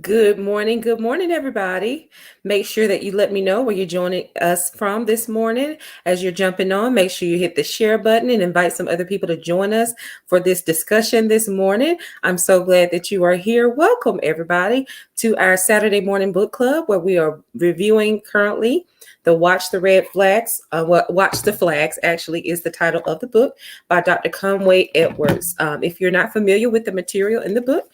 Good morning. Good morning, everybody. Make sure that you let me know where you're joining us from this morning. As you're jumping on, make sure you hit the share button and invite some other people to join us for this discussion this morning. I'm so glad that you are here. Welcome, everybody, to our Saturday morning book club where we are reviewing currently the Watch the Red Flags. Watch the Flags actually is the title of the book by Dr. Conway Edwards. If you're not familiar with the material in the book,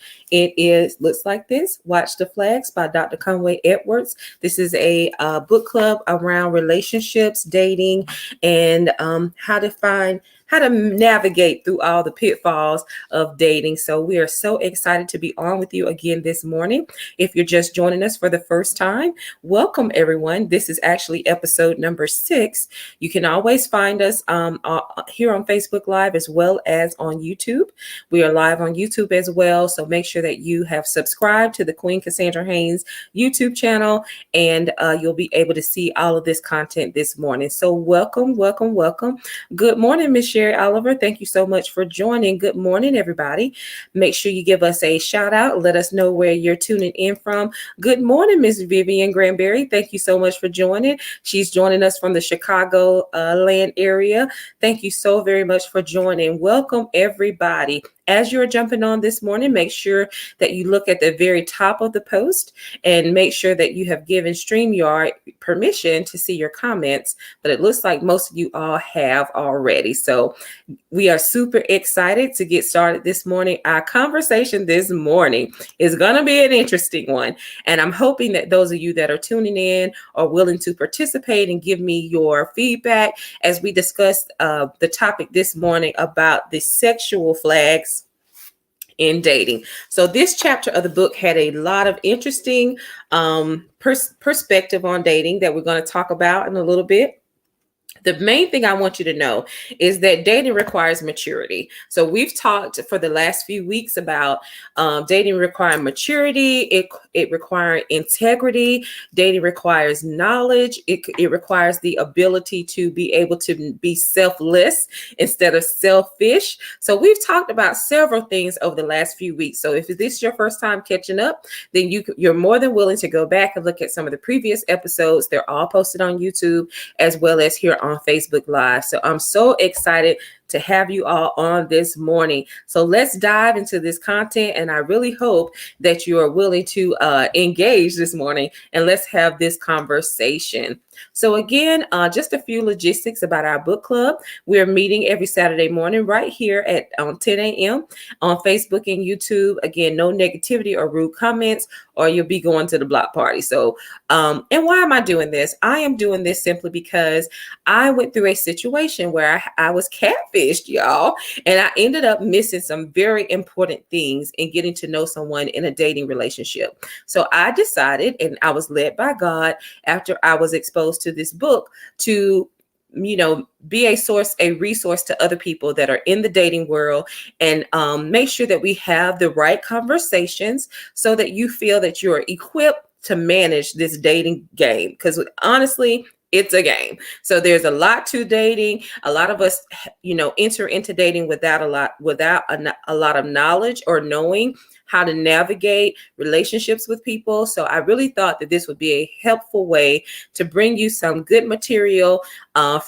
looks like this: Watch the Flags by Dr. Conway Edwards. This is a book club around relationships, dating, and how to navigate through all the pitfalls of dating. So we are so excited to be on with you again this morning. If you're just joining us for the first time, welcome everyone. This is actually episode number 6. You can always find us here on Facebook Live as well as on YouTube. We are live on YouTube as well. So make sure that you have subscribed to the Queen Cassandra Haynes YouTube channel, and you'll be able to see all of this content this morning. So welcome, welcome, welcome. Good morning, Miss Sherry Oliver. Thank you so much for joining. Good morning, everybody. Make sure you give us a shout out. Let us know where you're tuning in from. Good morning, Miss Vivian Granberry. Thank you so much for joining. She's joining us from the Chicago land area. Thank you so very much for joining. Welcome, everybody. As you're jumping on this morning, make sure that you look at the very top of the post and make sure that you have given StreamYard permission to see your comments. But it looks like most of you all have already. So we are super excited to get started this morning. Our conversation this morning is going to be an interesting one. And I'm hoping that those of you that are tuning in are willing to participate and give me your feedback as we discuss the topic this morning about the sexual flags in dating. So this chapter of the book had a lot of interesting perspective on dating that we're going to talk about in a little bit. The main thing I want you to know is that dating requires maturity. So we've talked for the last few weeks about dating requiring maturity. It requires integrity. Dating requires knowledge. It requires the ability to be able to be selfless instead of selfish. So we've talked about several things over the last few weeks. So if this is your first time catching up, then you're more than willing to go back and look at some of the previous episodes. They're all posted on YouTube as well as here on Facebook Live. So I'm so excited to have you all on this morning. So let's dive into this content, and I really hope that you are willing to engage this morning, and let's have this conversation. So again, just a few logistics about our book club. We're meeting every Saturday morning right here at 10 a.m. on Facebook and YouTube. Again, no negativity or rude comments, or you'll be going to the block party. So, and why am I doing this? I am doing this simply because I went through a situation where I was catfished, y'all, and I ended up missing some very important things in getting to know someone in a dating relationship. So I decided, and I was led by God after I was exposed to this book, to be a resource to other people that are in the dating world, and make sure that we have the right conversations so that you feel that you're equipped to manage this dating game. Because honestly, it's a game. So there's a lot to dating. A lot of us, enter into dating without a lot of knowledge or knowing how to navigate relationships with people. So I really thought that this would be a helpful way to bring you some good material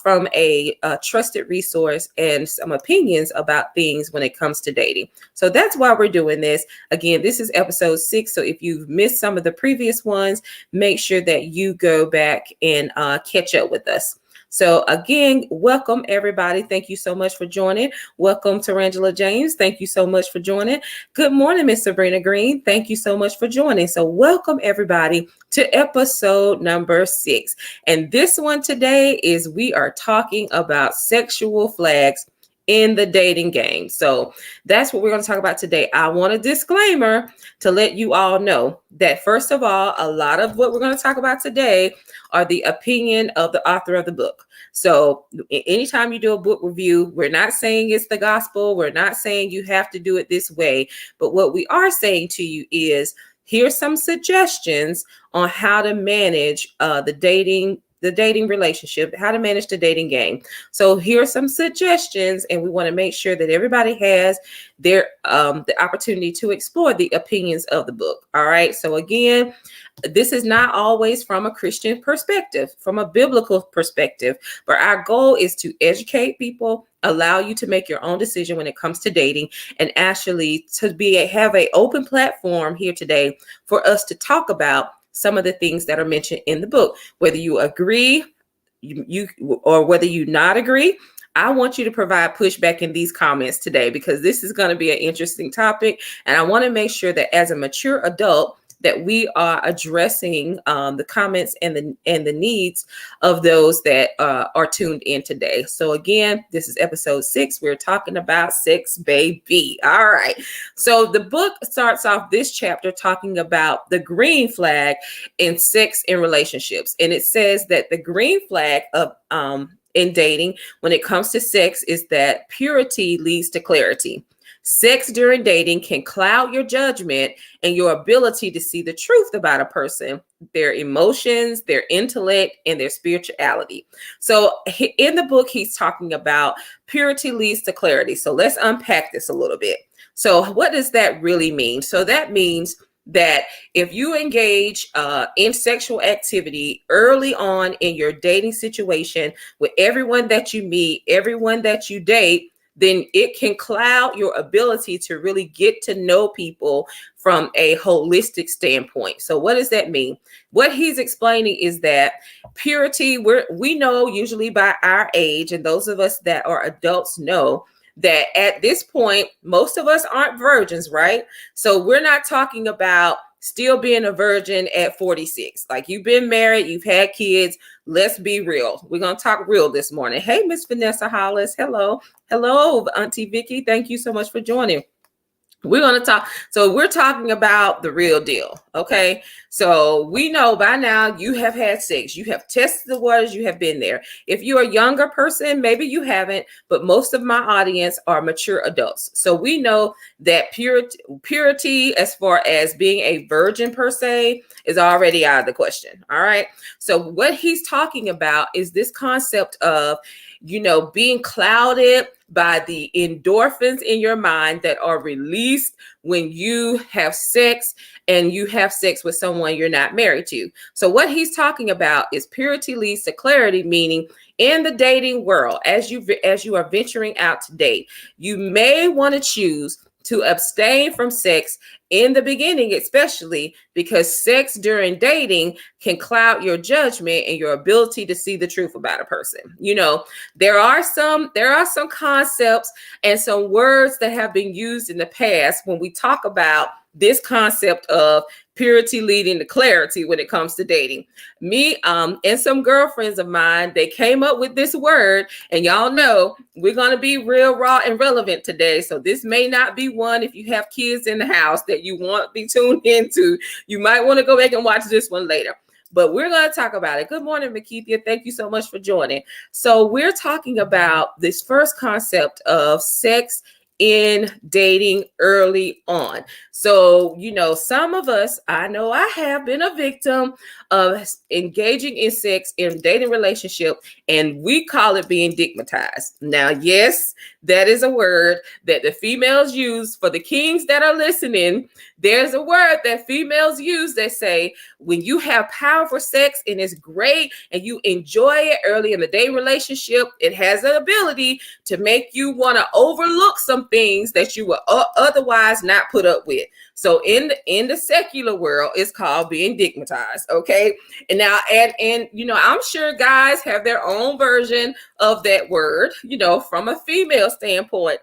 from a trusted resource and some opinions about things when it comes to dating. So that's why we're doing this. Again, this is episode 6. So if you've missed some of the previous ones, make sure that you go back and catch up with us. So again, welcome everybody. Thank you so much for joining. Welcome to Angela James. Thank you so much for joining. Good morning, Miss Sabrina Green. Thank you so much for joining. So welcome everybody to episode number 6. And this one today is we are talking about sexual flags in the dating game. So that's what we're going to talk about today. I want a disclaimer to let you all know that, first of all, a lot of what we're going to talk about today are the opinion of the author of the book. So anytime you do a book review, we're not saying it's the gospel. We're not saying you have to do it this way. But what we are saying to you is, here's some suggestions on how to manage the dating the dating relationship, how to manage the dating game. So here are some suggestions, and we want to make sure that everybody has their the opportunity to explore the opinions of the book. All right. So again, this is not always from a Christian perspective, from a biblical perspective, but our goal is to educate people, allow you to make your own decision when it comes to dating, and actually to have an open platform here today for us to talk about some of the things that are mentioned in the book, whether you agree, you or whether you not agree. I want you to provide pushback in these comments today, because this is going to be an interesting topic, and I want to make sure that as a mature adult that we are addressing the comments and the needs of those that are tuned in today. So again, this is episode 6. We're talking about sex, baby. All right. So the book starts off this chapter talking about the green flag in sex and relationships. And it says that the green flag of in dating when it comes to sex is that purity leads to clarity. Sex during dating can cloud your judgment and your ability to see the truth about a person, their emotions, their intellect, and their spirituality. So in the book, he's talking about purity leads to clarity. So let's unpack this a little bit. So what does that really mean? So that means that if you engage in sexual activity early on in your dating situation with everyone that you meet, everyone that you date, then it can cloud your ability to really get to know people from a holistic standpoint. So what does that mean? What he's explaining is that purity, we know usually by our age, and those of us that are adults know that at this point, most of us aren't virgins, right? So we're not talking about still being a virgin at 46. Like, you've been married, you've had kids. Let's be real. We're going to talk real this morning. Hey, Miss Vanessa Hollis. Hello. Hello, Auntie Vicky. Thank you so much for joining. We're going to talk. So we're talking about the real deal. Okay. So we know by now you have had sex. You have tested the waters. You have been there. If you're a younger person, maybe you haven't, but most of my audience are mature adults. So we know that purity as far as being a virgin per se is already out of the question. All right. So what he's talking about is this concept of, being clouded by the endorphins in your mind that are released when you have sex, and you have sex with someone you're not married to. So what he's talking about is purity leads to clarity, meaning in the dating world, as you are venturing out to date, you may want to choose to abstain from sex in the beginning, especially because sex during dating can cloud your judgment and your ability to see the truth about a person. There are some concepts and some words that have been used in the past when we talk about this concept of purity leading to clarity when it comes to dating. Me and some girlfriends of mine, they came up with this word, and y'all know we're going to be real, raw, and relevant today. So this may not be one, if you have kids in the house, that you want to be tuned into. You might want to go back and watch this one later. But we're going to talk about it. Good morning, Makithia. Thank you so much for joining. So we're talking about this first concept of sex in dating early on. So, some of us, I know I have been a victim of engaging in sex in dating relationship, and we call it being digmatized. Now, yes, that is a word that the females use. For the kings that are listening, there's a word that females use that say, when you have powerful sex and it's great and you enjoy it early in the dating relationship, it has an ability to make you want to overlook some things that you would otherwise not put up with. So in the secular world, it's called being digmatized. Okay. And now, and I'm sure guys have their own version of that word, from a female standpoint.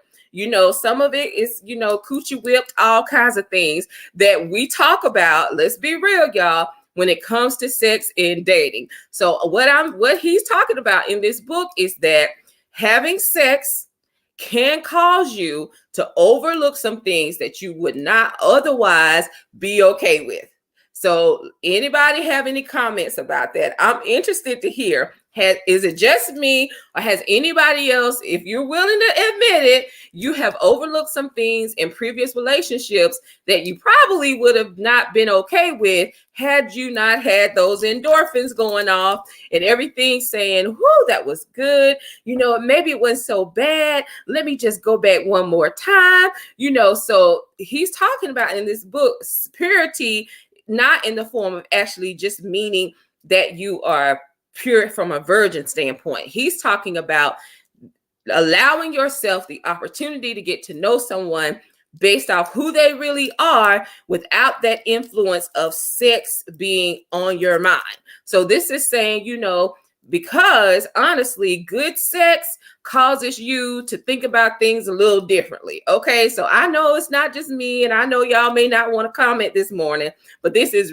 Some of it is, coochie whipped, all kinds of things that we talk about. Let's be real, y'all, when it comes to sex and dating. So what he's talking about in this book is that having sex can cause you to overlook some things that you would not otherwise be okay with. So anybody have any comments about that? I'm interested to hear. Is it just me, or has anybody else, if you're willing to admit it, you have overlooked some things in previous relationships that you probably would have not been okay with had you not had those endorphins going off and everything saying, whoo, that was good. Maybe it wasn't so bad. Let me just go back one more time. So he's talking about in this book, purity, not in the form of actually just meaning that you are pure from a virgin standpoint. He's talking about allowing yourself the opportunity to get to know someone based off who they really are without that influence of sex being on your mind. So this is saying, because honestly, good sex causes you to think about things a little differently. Okay, so I know it's not just me, and I know y'all may not want to comment this morning, but this is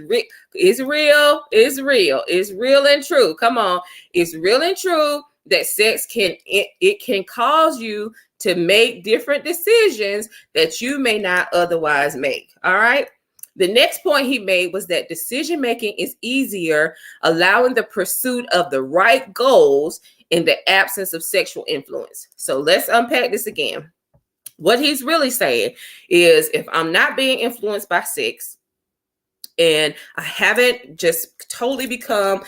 it's real, it's real, it's real and true. Come on, it's real and true that sex can cause you to make different decisions that you may not otherwise make. All right. The next point he made was that decision making is easier, allowing the pursuit of the right goals in the absence of sexual influence. So let's unpack this again. What he's really saying is, if I'm not being influenced by sex and I haven't just totally become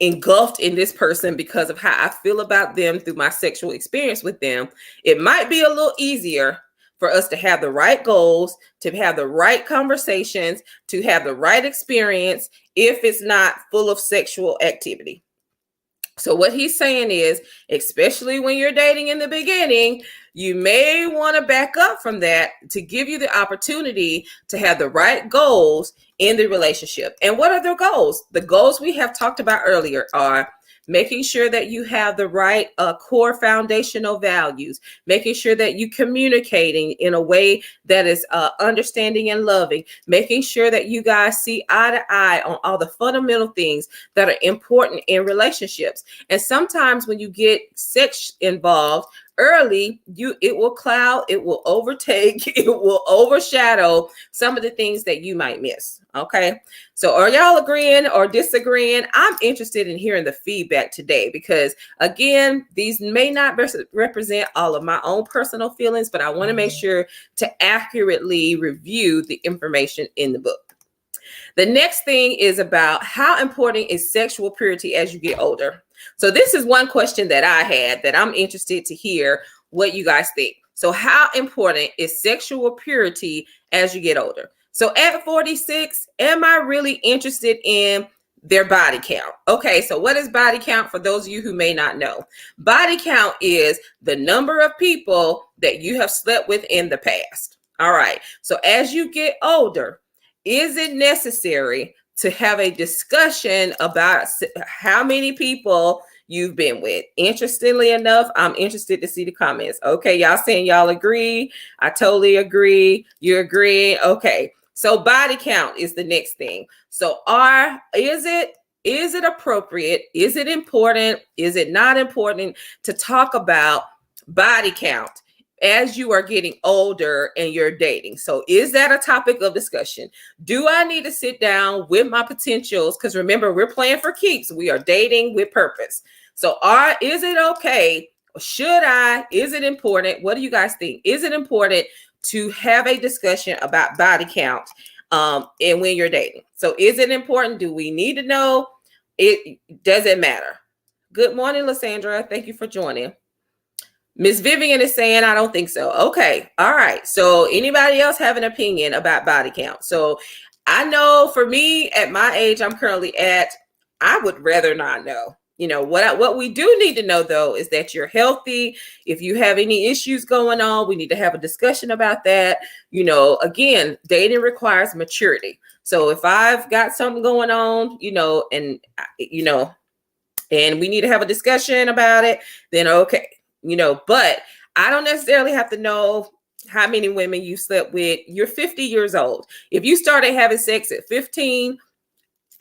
engulfed in this person because of how I feel about them through my sexual experience with them, it might be a little easier for us to have the right goals, to have the right conversations, to have the right experience if it's not full of sexual activity. So what he's saying is, especially when you're dating in the beginning, you may want to back up from that to give you the opportunity to have the right goals in the relationship. And what are the goals? The goals we have talked about earlier are making sure that you have the right core foundational values, making sure that you're communicating in a way that is understanding and loving, making sure that you guys see eye to eye on all the fundamental things that are important in relationships. And sometimes when you get sex involved early, it will cloud, it will overtake, it will overshadow some of the things that you might miss. Okay. So are y'all agreeing or disagreeing? I'm interested in hearing the feedback today, because again, these may not represent all of my own personal feelings, but I want to make sure to accurately review the information in the book. The next thing is about how important is sexual purity as you get older. So this is one question that I had that I'm interested to hear what you guys think. So how important is sexual purity as you get older? So at 46, am I really interested in their body count? Okay, so what is body count for those of you who may not know? Body count is the number of people that you have slept with in the past. All right, so as you get older, is it necessary to have a discussion about how many people you've been with? Interestingly enough, I'm interested to see the comments. Okay, y'all saying y'all agree. I totally agree. You agree. Okay, so body count is the next thing. So is it appropriate? Is it important? Is it not important to talk about body count as you are getting older and you're dating? So is that a topic of discussion? Do I need to sit down with my potentials? Because remember, we're playing for keeps. We are dating with purpose. So is it okay? Should I? Is it important? What do you guys think? Is it important to have a discussion about body count and when you're dating? So is it important? Do we need to know? It doesn't matter. Good morning, Lysandra. Thank you for joining. Miss Vivian is saying, I don't think so. Okay. All right. So anybody else have an opinion about body count? So I know for me, at my age I'm currently at, I would rather not know. What we do need to know, though, is that you're healthy. If you have any issues going on, we need to have a discussion about that. Again, dating requires maturity. So if I've got something going on, and we need to have a discussion about it, then okay. But I don't necessarily have to know how many women you slept with. You're 50 years old. If you started having sex at 15,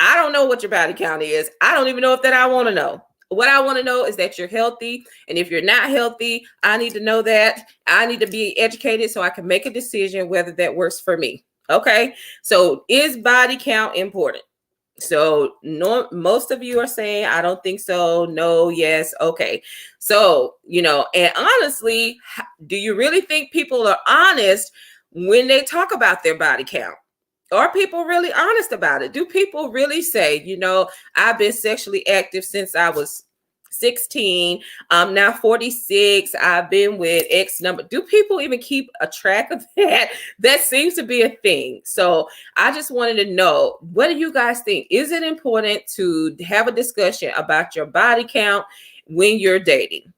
I don't know what your body count is. I don't even know if that I want to know. What I want to know is that you're healthy. And if you're not healthy, I need to know that. I need to be educated so I can make a decision whether that works for me. Okay. So is body count important? So no, most of you are saying, I don't think so. No, yes. Okay. So, and honestly, do you really think people are honest when they talk about their body count? Are people really honest about it? Do people really say, I've been sexually active since I was 16. I'm now 46. I've been with X number. Do people even keep a track of that? That seems to be a thing. So I just wanted to know, what do you guys think? Is it important to have a discussion about your body count when you're dating?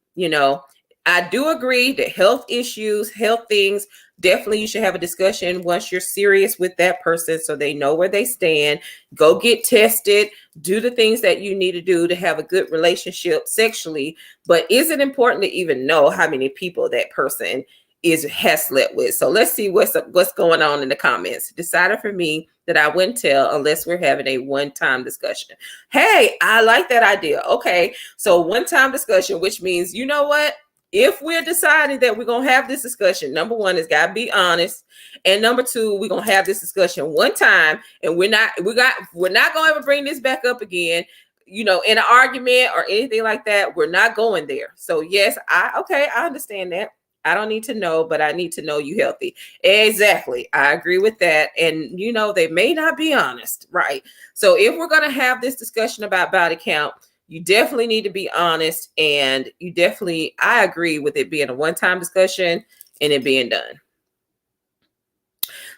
I do agree that health issues, health things, definitely you should have a discussion once you're serious with that person so they know where they stand. Go get tested, do the things that you need to do to have a good relationship sexually. But is it important to even know how many people that person has slept with? So let's see what's going on in the comments. Decided for me that I wouldn't tell unless we're having a one-time discussion. Hey, I like that idea. Okay, so one-time discussion, which means, you know what? If we're deciding that we're going to have this discussion, number one is got to be honest. And number two, we're going to have this discussion one time, and we're not going to ever bring this back up again, in an argument or anything like that. We're not going there. So yes, I understand that. I don't need to know, but I need to know you healthy. Exactly. I agree with that. And they may not be honest, right? So if we're going to have this discussion about body count, you definitely need to be honest, and I agree with it being a one-time discussion and it being done.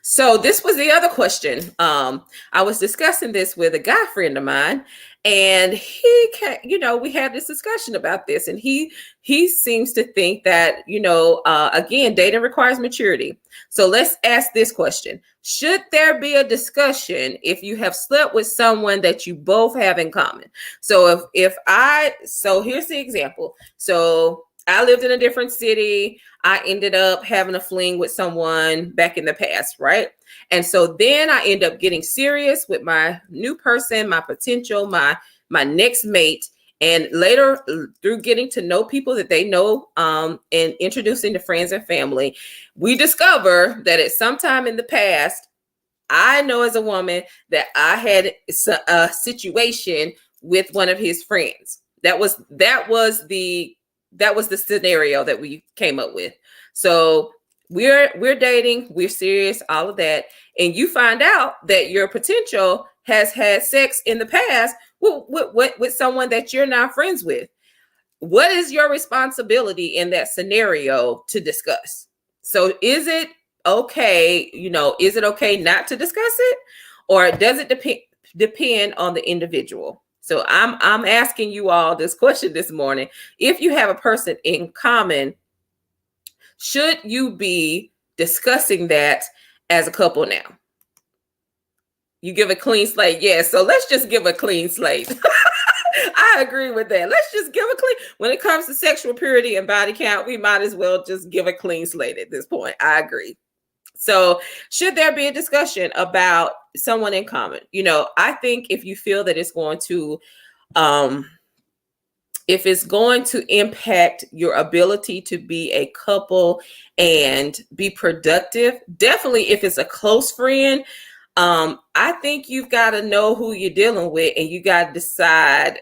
So this was the other question. I was discussing this with a guy friend of mine, and we had this discussion about this, and he seems to think that, again, dating requires maturity. So let's ask this question. Should there be a discussion if you have slept with someone that you both have in common? So so here's the example. So I lived in a different city. I ended up having a fling with someone back in the past, right? And so then I end up getting serious with my new person, my potential, my next mate. And later, through getting to know people that they know, and introducing to friends and family, we discover that at some time in the past, I know as a woman that I had a situation with one of his friends. That was the scenario that we came up with. So we're dating, we're serious, all of that. And you find out that your potential has had sex in the past with someone that you're now friends with. What is your responsibility in that scenario to discuss? So is it okay, is it okay not to discuss it? Or does it depend on the individual? So I'm asking you all this question this morning. If you have a person in common, should you be discussing that as a couple now? You give a clean slate? Yes. So let's just give a clean slate. I agree with that. Let's just give a clean. When it comes to sexual purity and body count, we might as well just give a clean slate at this point. I agree. So should there be a discussion about someone in common? I think if you feel that it's going to impact your ability to be a couple and be productive, definitely if it's a close friend, I think you've got to know who you're dealing with, and you got to decide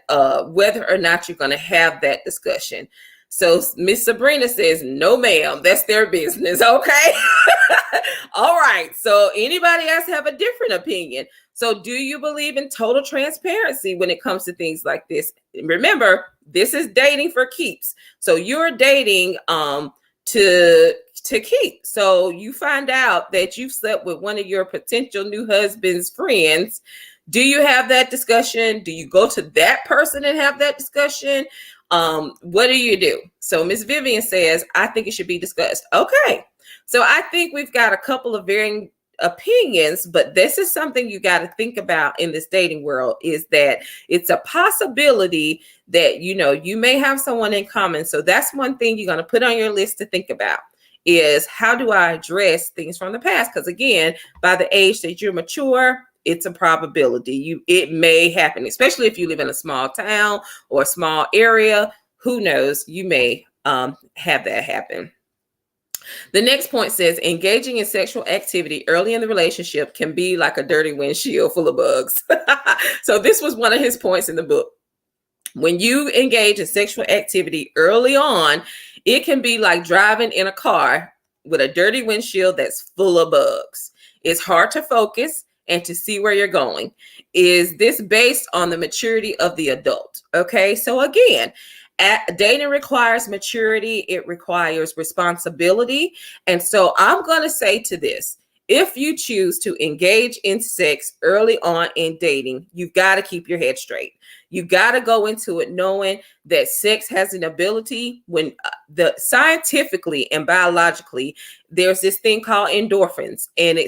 whether or not you're going to have that discussion. So Miss Sabrina says, no, ma'am, that's their business. Okay. All right. So anybody else have a different opinion? So do you believe in total transparency when it comes to things like this? Remember, this is dating for keeps. So you're dating to keep. So you find out that you've slept with one of your potential new husband's friends. Do you have that discussion? Do you go to that person and have that discussion? What do you do? So Miss Vivian says, I think it should be discussed. Okay. So I think we've got a couple of varying opinions, but this is something you got to think about in this dating world, is that it's a possibility that, you may have someone in common. So that's one thing you're going to put on your list to think about, is how do I address things from the past? Because again, by the age that you're mature, it's a probability. It may happen, especially if you live in a small town or a small area. Who knows? You may have that happen. The next point says engaging in sexual activity early in the relationship can be like a dirty windshield full of bugs. So this was one of his points in the book. When you engage in sexual activity early on, it can be like driving in a car with a dirty windshield that's full of bugs. It's hard to focus and to see where you're going. Is this based on the maturity of the adult? Okay, so again, dating requires maturity, it requires responsibility. And so I'm going to say to this, if you choose to engage in sex early on in dating, you've got to keep your head straight. You got to go into it knowing that sex has an ability when the scientifically and biologically, there's this thing called endorphins, and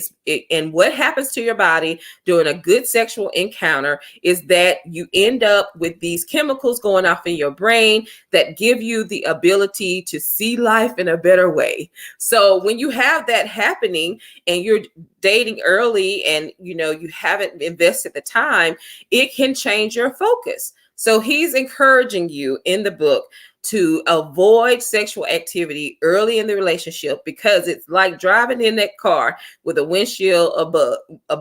and what happens to your body during a good sexual encounter is that you end up with these chemicals going off in your brain that give you the ability to see life in a better way. So when you have that happening and you're dating early and you haven't invested the time, it can change your focus. So he's encouraging you in the book to avoid sexual activity early in the relationship because it's like driving in that car with a windshield of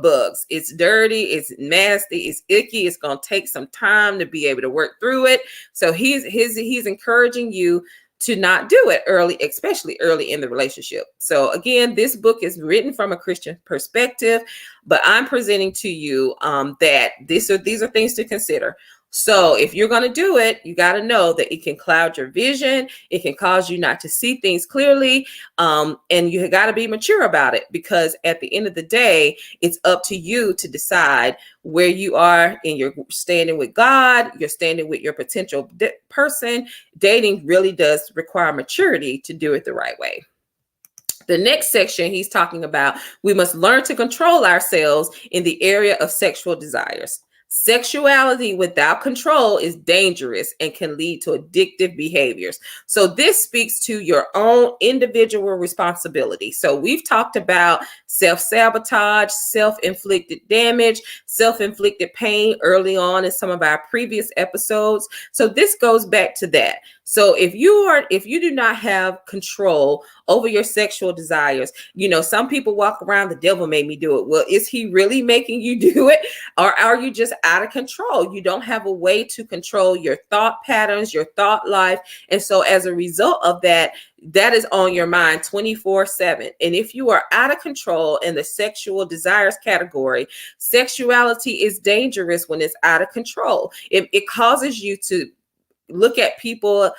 bugs. It's dirty, it's nasty, it's icky. It's going to take some time to be able to work through it. So he's encouraging you to not do it early, especially early in the relationship. So again, this book is written from a Christian perspective, but I'm presenting to you that these are things to consider. So if you're going to do it, you got to know that it can cloud your vision. It can cause you not to see things clearly. And you got to be mature about it, because at the end of the day, it's up to you to decide where you are in your standing with God, you're standing with your potential person. Dating really does require maturity to do it the right way. The next section, he's talking about we must learn to control ourselves in the area of sexual desires. Sexuality without control is dangerous and can lead to addictive behaviors. So this speaks to your own individual responsibility. So we've talked about self-sabotage, self-inflicted damage, self-inflicted pain early on in some of our previous episodes. So this goes back to that. So if you do not have control over your sexual desires, some people walk around, the devil made me do it. Well, is he really making you do it? Or are you just out of control? You don't have a way to control your thought patterns, your thought life. And so as a result of that, that is on your mind 24/7. And if you are out of control in the sexual desires category, sexuality is dangerous when it's out of control. It causes you to look at people,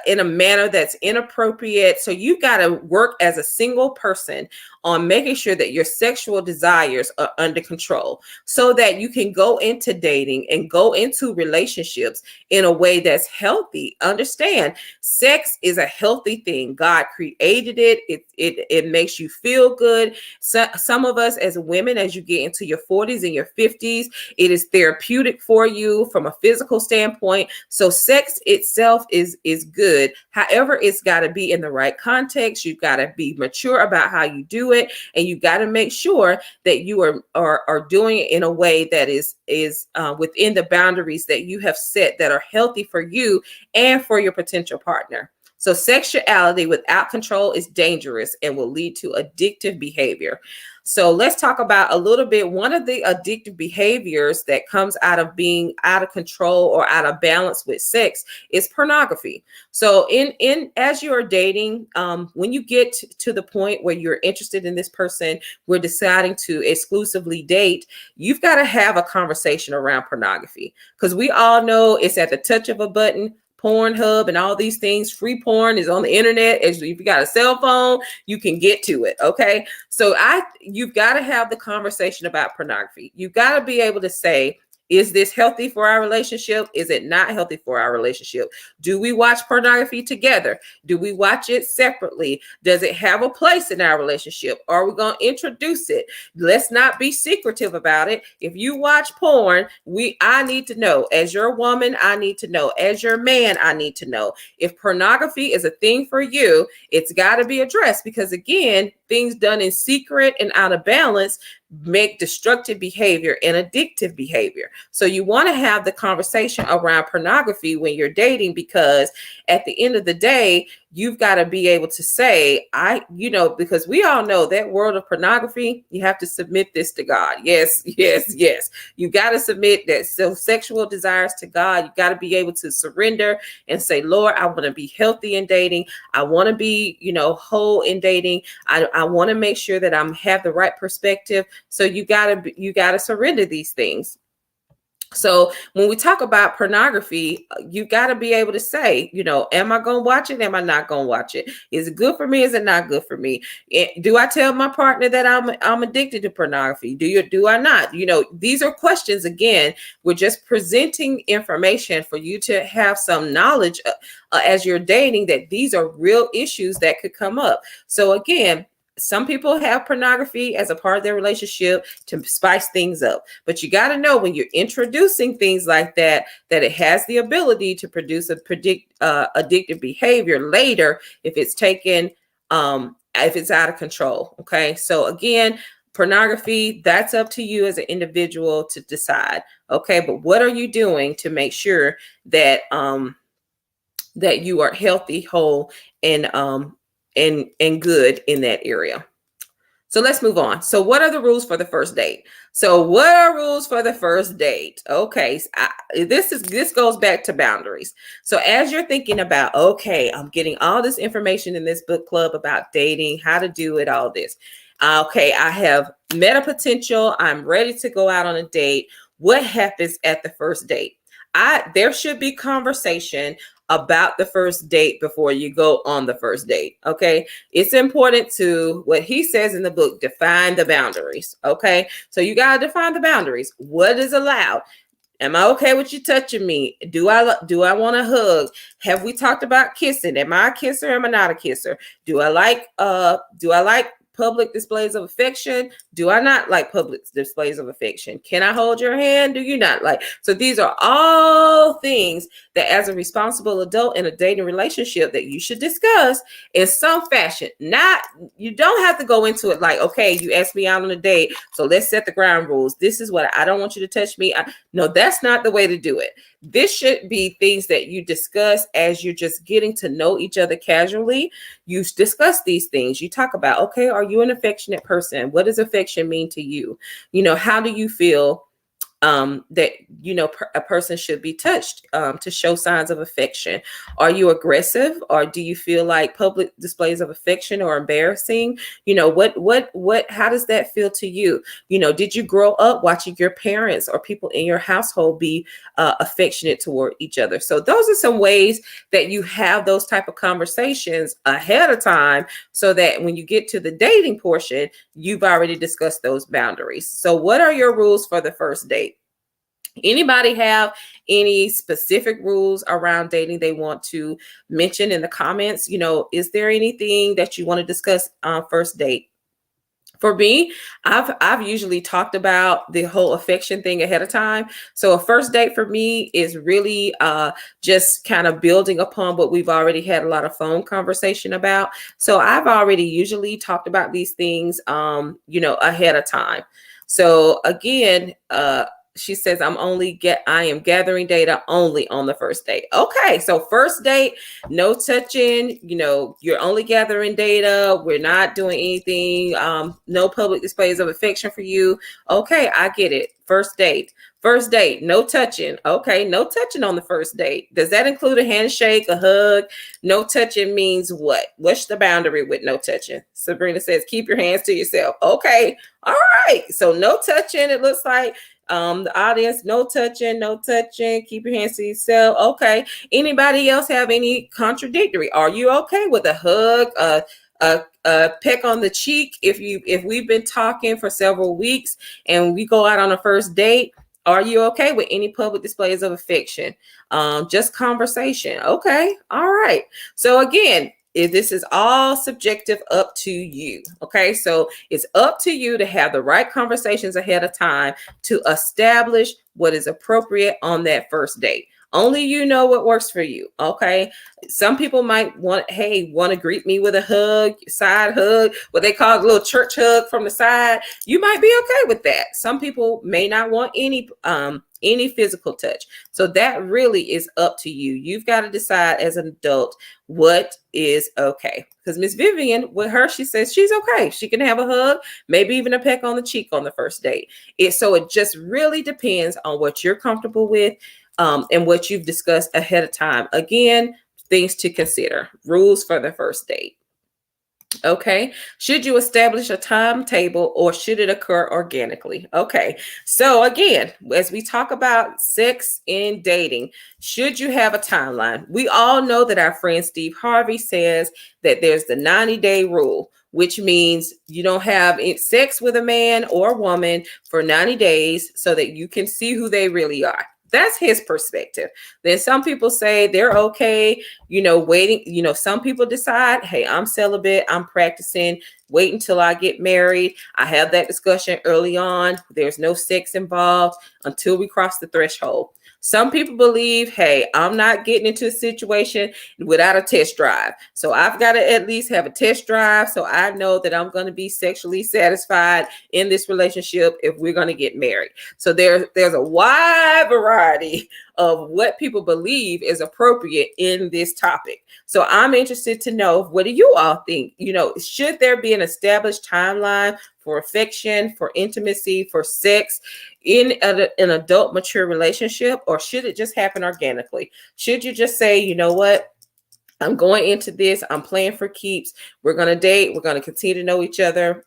in a manner that's inappropriate. So you got to work as a single person on making sure that your sexual desires are under control so that you can go into dating and go into relationships in a way that's healthy. Understand, sex is a healthy thing. God created it. It makes you feel good. So, some of us as women, as you get into your 40s and your 50s, it is therapeutic for you from a physical standpoint. So sex itself is good. However, it's got to be in the right context. You've got to be mature about how you do it, and you got to make sure that you are doing it in a way that is within the boundaries that you have set that are healthy for you and for your potential partner. So sexuality without control is dangerous and will lead to addictive behavior. So let's talk about a little bit. One of the addictive behaviors that comes out of being out of control or out of balance with sex is pornography. So as you're dating, when you get to the point where you're interested in this person, we're deciding to exclusively date, you've got to have a conversation around pornography, because we all know it's at the touch of a button. Pornhub and all these things, free porn is on the internet. If you got a cell phone, you can get to it. Okay. So you've got to have the conversation about pornography. You've got to be able to say, is this healthy for our relationship? Is it not healthy for our relationship? Do we watch pornography together? Do we watch it separately? Does it have a place in our relationship? Are we going to introduce it? Let's not be secretive about it. If you watch porn, I need to know. As your woman, I need to know. As your man, I need to know. If pornography is a thing for you, it's got to be addressed, because again, things done in secret and out of balance make destructive behavior and addictive behavior. So you want to have the conversation around pornography when you're dating, because at the end of the day, you've got to be able to say, because we all know that world of pornography, you have to submit this to God. Yes, yes, yes. You got to submit that sexual desires to God. You got to be able to surrender and say, Lord, I want to be healthy in dating. I want to be, whole in dating. I want to make sure that I'm have the right perspective. So you gotta surrender these things. So when we talk about pornography, you got to be able to say, am I going to watch it? Am I not going to watch it? Is it good for me? Is it not good for me? Do I tell my partner that I'm addicted to pornography? Do I not? These are questions. Again, we're just presenting information for you to have some knowledge as you're dating, that these are real issues that could come up. So again, some people have pornography as a part of their relationship to spice things up. But you got to know, when you're introducing things like that it has the ability to produce addictive behavior later if it's taken, if it's out of control. Okay. So again, pornography, that's up to you as an individual to decide. Okay. But what are you doing to make sure that, that you are healthy, whole, and good in that area? So let's move on. So what are the rules for the first date? So what are rules for the first date? Okay, so this goes back to boundaries. So as you're thinking about, okay, I'm getting all this information in this book club about dating, how to do it, all this. Okay, I have met a potential. I'm ready to go out on a date. What happens at the first date? There should be conversation about the first date before you go on the first date. Okay. It's important to, what he says in the book, define the boundaries. Okay. So you got to define the boundaries. What is allowed? Am I okay with you touching me? Do I want a hug? Have we talked about kissing? Am I a kisser? Am I not a kisser? Do I like public displays of affection? Do I not like public displays of affection? Can I hold your hand? Do you not like? So these are all things that, as a responsible adult in a dating relationship, that you should discuss in some fashion. You don't have to go into it like, okay, you asked me out on a date, so let's set the ground rules. This is what I don't want you to touch me. No, that's not the way to do it. This should be things that you discuss as you're just getting to know each other casually. You discuss these things. You talk about, okay, are you an affectionate person? What does affection mean to you? How do you feel that a person should be touched to show signs of affection? Are you aggressive, or do you feel like public displays of affection are embarrassing? How does that feel to you? Did you grow up watching your parents or people in your household be affectionate toward each other? So those are some ways that you have those type of conversations ahead of time, so that when you get to the dating portion, you've already discussed those boundaries. So what are your rules for the first date? Anybody have any specific rules around dating they want to mention in the comments? Is there anything that you want to discuss on first date? For me, I've usually talked about the whole affection thing ahead of time. So a first date for me is really just kind of building upon what we've already had a lot of phone conversation about. So I've already usually talked about these things, ahead of time. So again, she says, I am gathering data only on the first date. Okay. So first date, no touching, you're only gathering data. We're not doing anything. No public displays of affection for you. Okay. I get it. First date, no touching. Okay. No touching on the first date. Does that include a handshake, a hug? No touching means what? What's the boundary with no touching? Sabrina says, keep your hands to yourself. Okay. All right. So no touching. It looks like, the audience, no touching, keep your hands to yourself. Okay. Anybody else have any contradictory? Are you okay with a hug, a peck on the cheek? If we've been talking for several weeks and we go out on a first date, are you okay with any public displays of affection? Just conversation. Okay. All right. So again, this is all subjective, up to you. Okay. So it's up to you to have the right conversations ahead of time to establish what is appropriate on that first date. Only you know what works for you. Okay. Some people might want to greet me with a hug, side hug, what they call a little church hug from the side. You might be okay with that. Some people may not want any physical touch. So that really is up to you. You've got to decide as an adult what is okay. Because Miss Vivian, with her, she says she's okay. She can have a hug, maybe even a peck on the cheek on the first date. So it just really depends on what you're comfortable with, and what you've discussed ahead of time. Again, things to consider. Rules for the first date. Okay. Should you establish a timetable or should it occur organically? Okay. So again, as we talk about sex in dating, should you have a timeline? We all know that our friend Steve Harvey says that there's the 90-day rule, which means you don't have sex with a man or a woman for 90 days so that you can see who they really are. That's his perspective. Then some people say they're okay, waiting. Some people decide, hey, I'm celibate, I'm practicing, wait until I get married. I have that discussion early on. There's no sex involved until we cross the threshold. Some people believe, hey, I'm not getting into a situation without a test drive. So I've got to at least have a test drive so I know that I'm going to be sexually satisfied in this relationship if we're going to get married. So there's a wide variety of what people believe is appropriate in this topic. So I'm interested to know, what do you all think? Should there be an established timeline for affection, for intimacy, for sex in an adult mature relationship, or should it just happen organically? Should you just say, you know what? I'm going into this, I'm playing for keeps. We're going to date. We're going to continue to know each other.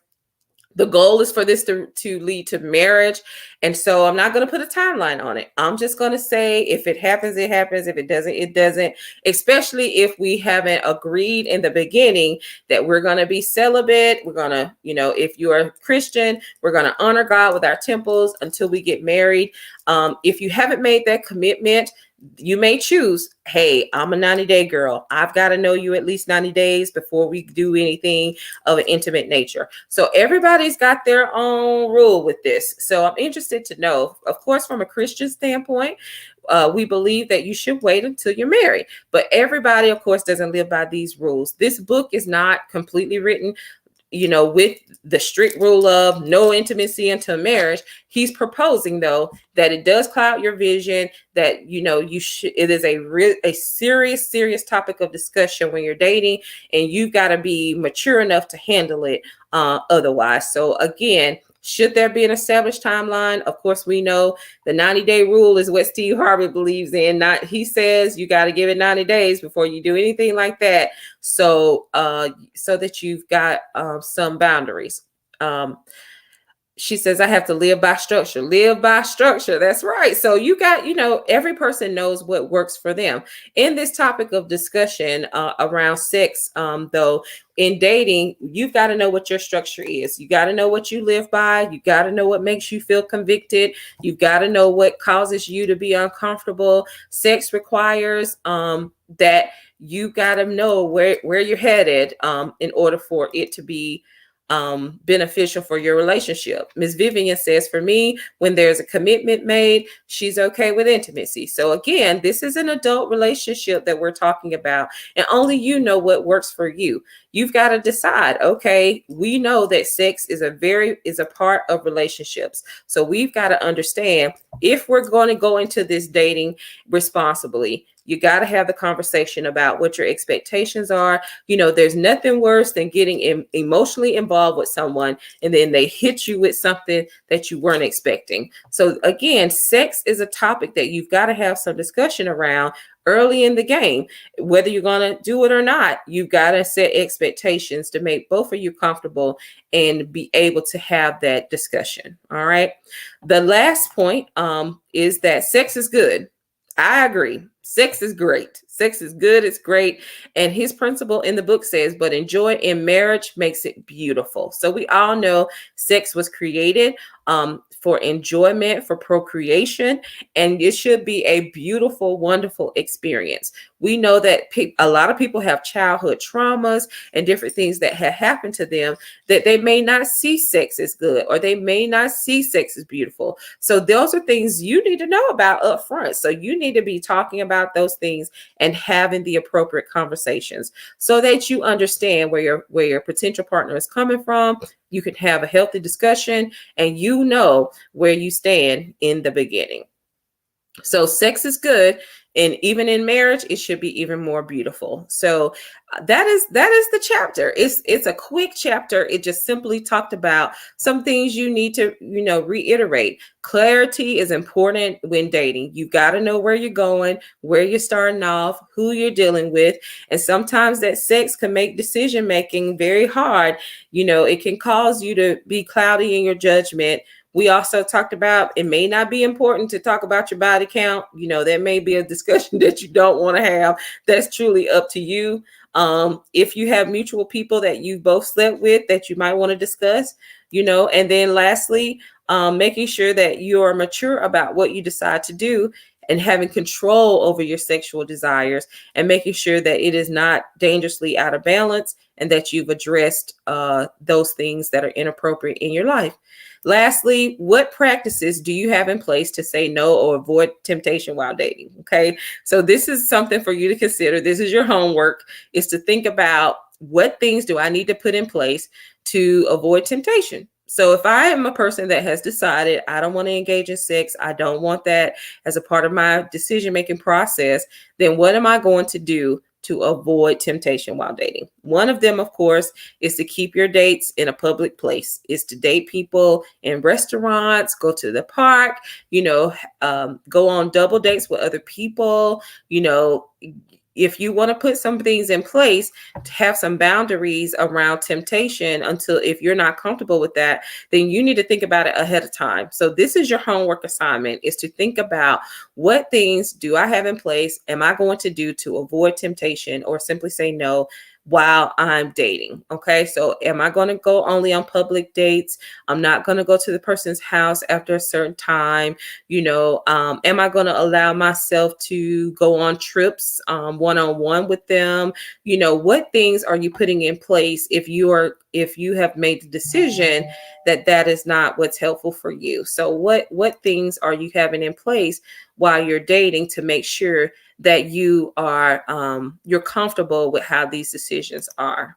The goal is for this to lead to marriage. And so I'm not going to put a timeline on it. I'm just going to say, if it happens, it happens. If it doesn't, it doesn't, especially if we haven't agreed in the beginning that we're going to be celibate. We're going to, if you're a Christian, we're going to honor God with our temples until we get married. If you haven't made that commitment, you may choose, hey, I'm a 90-day girl. I've got to know you at least 90 days before we do anything of an intimate nature. So everybody's got their own rule with this. So I'm interested to know, of course, from a Christian standpoint, we believe that you should wait until you're married. But everybody, of course, doesn't live by these rules. This book is not completely written with the strict rule of no intimacy until marriage. He's proposing, though, that it does cloud your vision, that, it is a serious topic of discussion when you're dating, and you've got to be mature enough to handle it otherwise. So again, should there be an established timeline? Of course, we know the 90-day rule is what Steve Harvey believes in. He says you got to give it 90 days before you do anything like that. So that you've got some boundaries. She says, I have to live by structure. Live by structure. That's right. So you got, every person knows what works for them. In this topic of discussion around sex, though, in dating, you've got to know what your structure is. You got to know what you live by. You got to know what makes you feel convicted. You've got to know what causes you to be uncomfortable. Sex requires that you got to know where you're headed in order for it to be beneficial for your relationship. Ms. Vivian says, for me, when there's a commitment made, she's okay with intimacy. So again, this is an adult relationship that we're talking about, and only you know what works for you. You've got to decide, okay, we know that sex is a part of relationships. So we've got to understand, if we're going to go into this dating responsibly, you got to have the conversation about what your expectations are. There's nothing worse than getting emotionally involved with someone and then they hit you with something that you weren't expecting. So again, sex is a topic that you've got to have some discussion around early in the game. Whether you're going to do it or not, you've got to set expectations to make both of you comfortable and be able to have that discussion. All right. The last point is that sex is good. I agree. Sex is great. Sex is good, it's great. And his principle in the book says, but enjoy in marriage makes it beautiful. So we all know sex was created for enjoyment, for procreation, and it should be a beautiful, wonderful experience. We know that a lot of people have childhood traumas and different things that have happened to them that they may not see sex as good, or they may not see sex as beautiful. So those are things you need to know about up front. So you need to be talking about those things and having the appropriate conversations so that you understand where your potential partner is coming from. You can have a healthy discussion and you know where you stand in the beginning. So sex is good, and even in marriage it should be even more beautiful. So that is the chapter. It's a quick chapter. It just simply talked about some things you need to reiterate. Clarity is important when dating. You got to know where you're going, where you're starting off, who you're dealing with. And sometimes that sex can make decision making very hard. It can cause you to be cloudy in your judgment. We also talked about it may not be important to talk about your body count. That may be a discussion that you don't want to have. That's truly up to you. If you have mutual people that you both slept with that you might want to discuss, and then lastly, making sure that you are mature about what you decide to do and having control over your sexual desires and making sure that it is not dangerously out of balance and that you've addressed those things that are inappropriate in your life. Lastly, what practices do you have in place to say no or avoid temptation while dating? Okay, so this is something for you to consider. This is your homework, is to think about what things do I need to put in place to avoid temptation. So if I am a person that has decided I don't want to engage in sex, I don't want that as a part of my decision-making process, then what am I going to do to avoid temptation while dating? One of them, of course, is to keep your dates in a public place. Is to date people in restaurants, go to the park, go on double dates with other people. If you want to put some things in place to have some boundaries around temptation, until if you're not comfortable with that, then you need to think about it ahead of time. So this is your homework assignment, is to think about what things do I have in place, am I going to do to avoid temptation or simply say no while I'm dating. Okay, so am I going to go only on public dates? I'm not going to go to the person's house after a certain time. Am I going to allow myself to go on trips one-on-one with them? What things are you putting in place if you have made the decision that that is not what's helpful for you? So what things are you having in place while you're dating to make sure that you are you're comfortable with how these decisions are?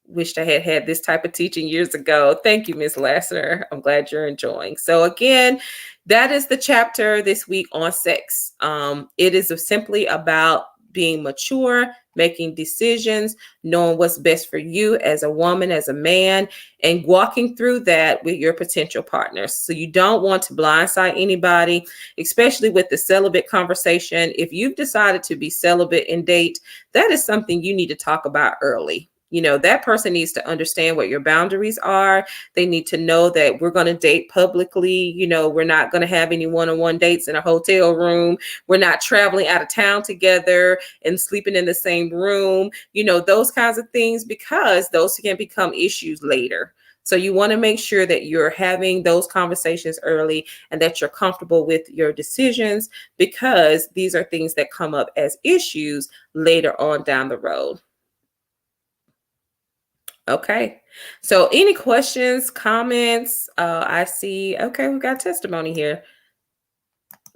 Wished I had this type of teaching years ago. Thank you, Ms. Lassner. I'm glad you're enjoying. So again, that is the chapter this week on sex. It is simply about being mature, making decisions, knowing what's best for you as a woman, as a man, and walking through that with your potential partners. So you don't want to blindside anybody, especially with the celibate conversation. If you've decided to be celibate and date, that is something you need to talk about early. That person needs to understand what your boundaries are. They need to know that we're going to date publicly. We're not going to have any one-on-one dates in a hotel room. We're not traveling out of town together and sleeping in the same room. Those kinds of things, because those can become issues later. So you want to make sure that you're having those conversations early and that you're comfortable with your decisions, because these are things that come up as issues later on down the road. Okay, so any questions, comments? I see. Okay, we've got testimony here.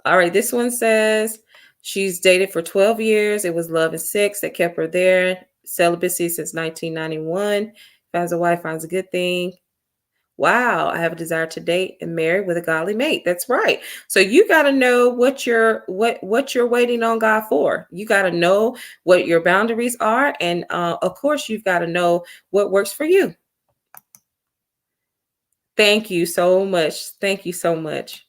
All right, this one says she's dated for 12 years. It was love and sex that kept her there. Celibacy since 1991. Finds a wife, finds a good thing. Wow, I have a desire to date and marry with a godly mate. That's right. So you got to know what you're waiting on God for. You got to know what your boundaries are, and of course, you've got to know what works for you. Thank you so much. Thank you so much.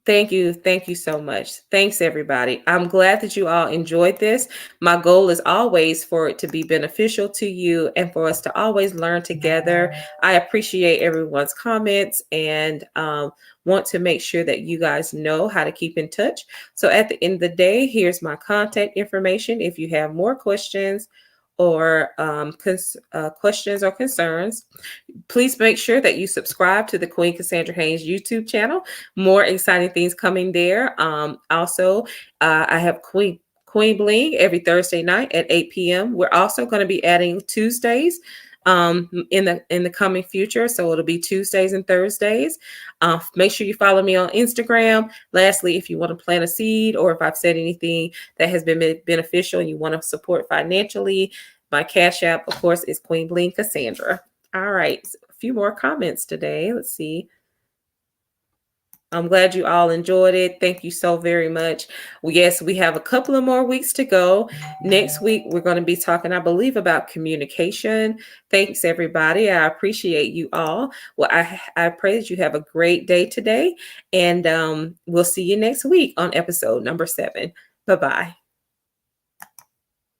Thank you. Thank you so much. Thanks, everybody. I'm glad that you all enjoyed this. My goal is always for it to be beneficial to you and for us to always learn together. I appreciate everyone's comments and want to make sure that you guys know how to keep in touch. So at the end of the day, here's my contact information. If you have more questions or questions or concerns, please make sure that you subscribe to the Queen Cassandra Haynes YouTube channel. More exciting things coming there. Also, I have Queen Bling every Thursday night at 8 p.m. We're also going to be adding Tuesdays in the coming future, so it'll be Tuesdays and Thursdays. Make sure you follow me on Instagram. Lastly, if you want to plant a seed or if I've said anything that has been beneficial and you want to support financially, my Cash App, of course, is Queen Bling Cassandra. All right, a few more comments today. Let's see. I'm glad you all enjoyed it. Thank you so very much. Well, yes, we have a couple of more weeks to go. Next week, we're going to be talking, I believe, about communication. Thanks, everybody. I appreciate you all. Well, I pray that you have a great day today, and we'll see you next week on episode number 7. Bye-bye.